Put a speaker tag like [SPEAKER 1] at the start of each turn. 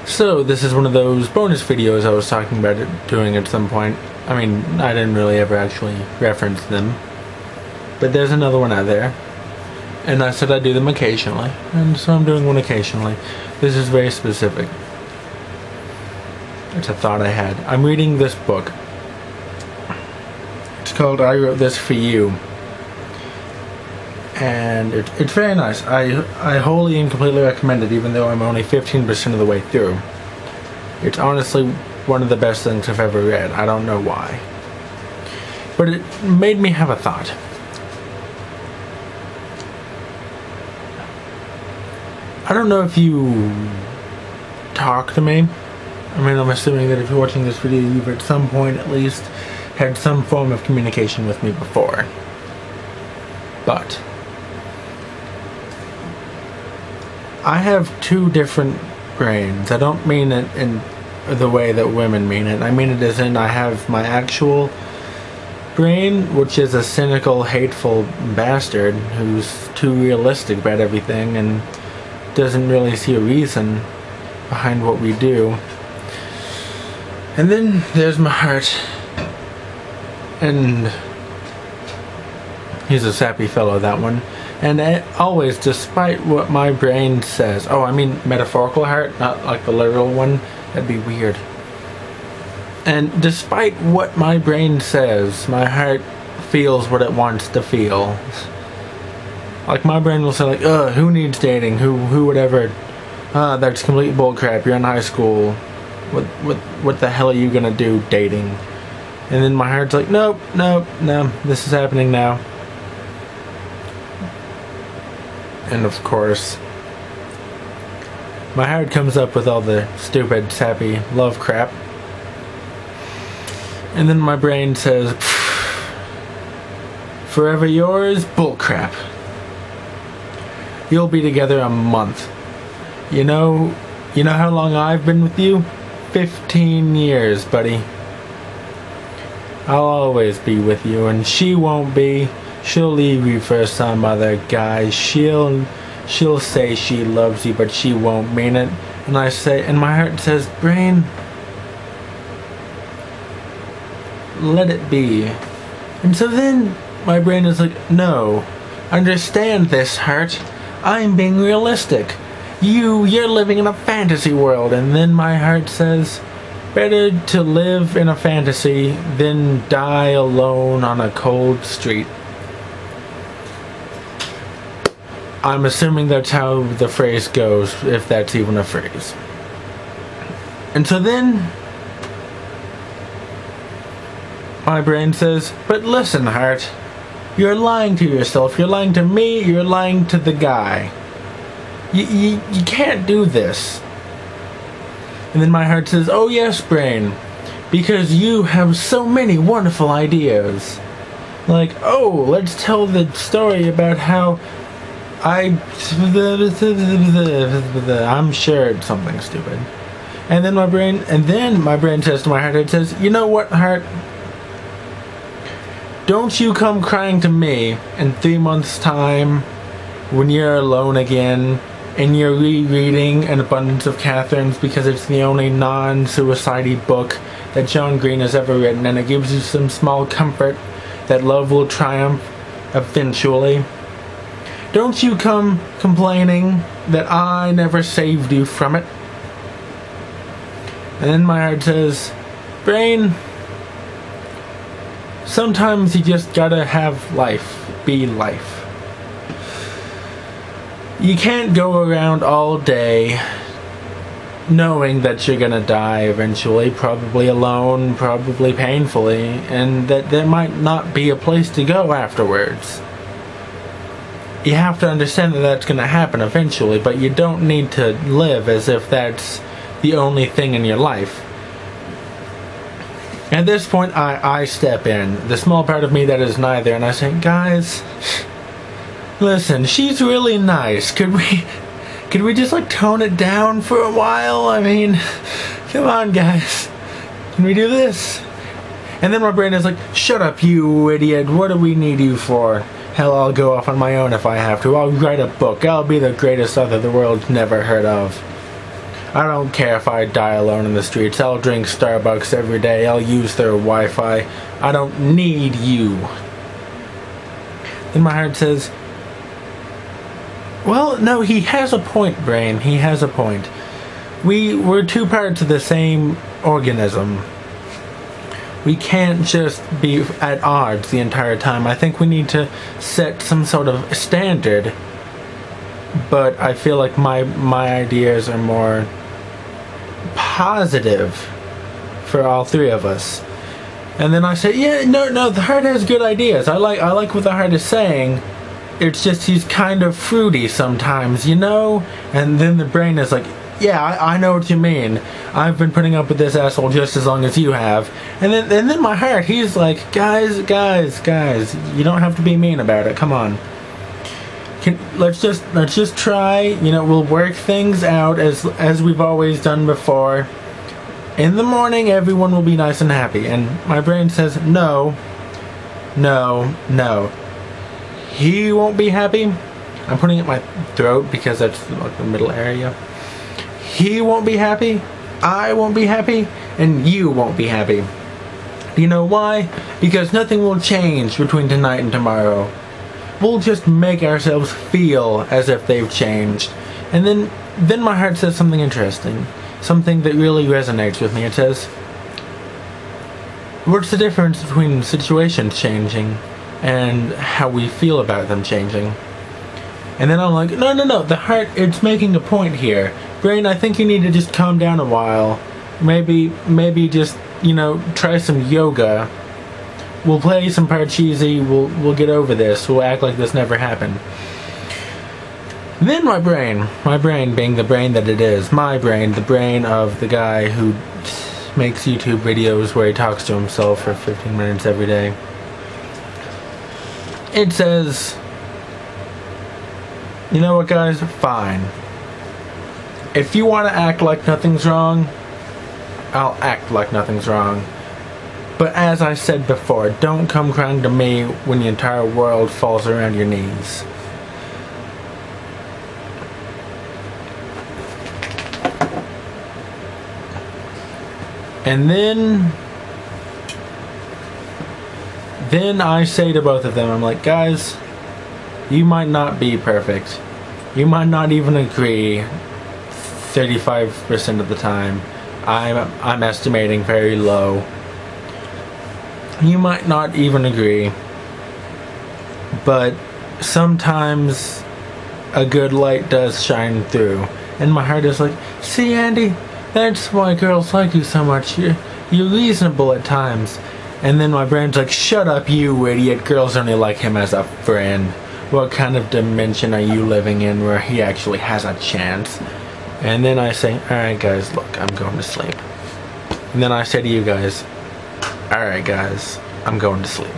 [SPEAKER 1] So this is one of those bonus videos I was talking about doing at some point. I mean, I didn't really ever actually reference them, but there's another one out there, and I said I'd do them occasionally, and so I'm doing one occasionally. This is very specific. It's a thought I had. I'm reading this book. It's called I Wrote This For You, and it's very nice. I wholly and completely recommend it, even though I'm only 15% of the way through. It's honestly one of the best things I've ever read. I don't know why, but it made me have a thought. I don't know if you talk to me. I mean, I'm assuming that if you're watching this video, you've at some point at least had some form of communication with me before. But I have two different brains. I don't mean it in the way that women mean it. I mean it as in I have my actual brain, which is a cynical, hateful bastard who's too realistic about everything and doesn't really see a reason behind what we do. And then there's my heart, and he's a sappy fellow, that one. And always, despite what my brain says, oh, I mean metaphorical heart, not like the literal one, that'd be weird. And despite what my brain says, my heart feels what it wants to feel. Like, my brain will say, like, ugh, who needs dating, who whatever, that's complete bullcrap, you're in high school, what the hell are you gonna do dating? And then my heart's like, nope, no, this is happening now. And of course, my heart comes up with all the stupid, sappy love crap. And then my brain says, forever yours, bullcrap. You'll be together a month. You know how long I've been with you? 15 years, buddy. I'll always be with you, and she won't be. She'll leave you for some other guy. She'll say she loves you, but she won't mean it. And I say, and my heart says, brain, let it be. And so then my brain is like, no, understand this, heart. I'm being realistic. You're living in a fantasy world. And then my heart says, better to live in a fantasy than die alone on a cold street. I'm assuming that's how the phrase goes, if that's even a phrase. And so then my brain says, but listen, heart, you're lying to yourself, you're lying to me, you're lying to the guy. You can't do this. And then my heart says, oh yes, brain, because you have so many wonderful ideas. Like, oh, let's tell the story about how I'm sure it's something stupid. And then my brain says to my heart, it says, you know what, heart? Don't you come crying to me in 3 months' time when you're alone again and you're rereading An Abundance of Catherines because it's the only non-suicide-y book that John Green has ever written, and it gives you some small comfort that love will triumph eventually. Don't you come complaining that I never saved you from it. And then my heart says, brain, sometimes you just gotta have life be life. You can't go around all day knowing that you're gonna die eventually, probably alone, probably painfully, and that there might not be a place to go afterwards. You have to understand that that's gonna happen eventually, but you don't need to live as if that's the only thing in your life. At this point, I step in, the small part of me that is neither, and I say, guys, listen, she's really nice. Could we just like tone it down for a while? I mean, come on, guys. Can we do this? And then my brain is like, shut up, you idiot. What do we need you for? Hell, I'll go off on my own if I have to. I'll write a book. I'll be the greatest author the world's never heard of. I don't care if I die alone in the streets. I'll drink Starbucks every day. I'll use their Wi-Fi. I don't need you. Then my heart says, well, no, he has a point, brain. He has a point. We're two parts of the same organism. We can't just be at odds the entire time. I think we need to set some sort of standard. But I feel like my ideas are more positive for all three of us. And then I say, yeah, no, the heart has good ideas. I like what the heart is saying. It's just he's kind of fruity sometimes, you know? And then the brain is like, yeah, I know what you mean. I've been putting up with this asshole just as long as you have. And then my heart, he's like, guys, you don't have to be mean about it. Come on. Let's just try. You know, we'll work things out as we've always done before. In the morning, everyone will be nice and happy. And my brain says, no. He won't be happy. I'm putting it in my throat because that's like the middle area. He won't be happy. I won't be happy. And you won't be happy. Do you know why? Because nothing will change between tonight and tomorrow. We'll just make ourselves feel as if they've changed. And then my heart says something interesting. Something that really resonates with me. It says, what's the difference between situations changing and how we feel about them changing? And then I'm like, no, the heart, it's making a point here. Brain, I think you need to just calm down a while. Maybe just, you know, try some yoga. We'll play some Parcheesi, we'll get over this, we'll act like this never happened. Then my brain being the brain that it is, my brain, the brain of the guy who makes YouTube videos where he talks to himself for 15 minutes every day. It says, you know what, guys? Fine. If you want to act like nothing's wrong, I'll act like nothing's wrong. But as I said before, don't come crying to me when the entire world falls around your knees. And then I say to both of them, I'm like, guys, you might not be perfect. You might not even agree 35% of the time. I'm estimating very low. You might not even agree. But sometimes a good light does shine through. And my heart is like, see, Andy, that's why girls like you so much. You're reasonable at times. And then my brain's like, shut up, you idiot. Girls only like him as a friend. What kind of dimension are you living in where he actually has a chance? And then I say, alright guys, look, I'm going to sleep. And then I say to you guys, alright guys, I'm going to sleep.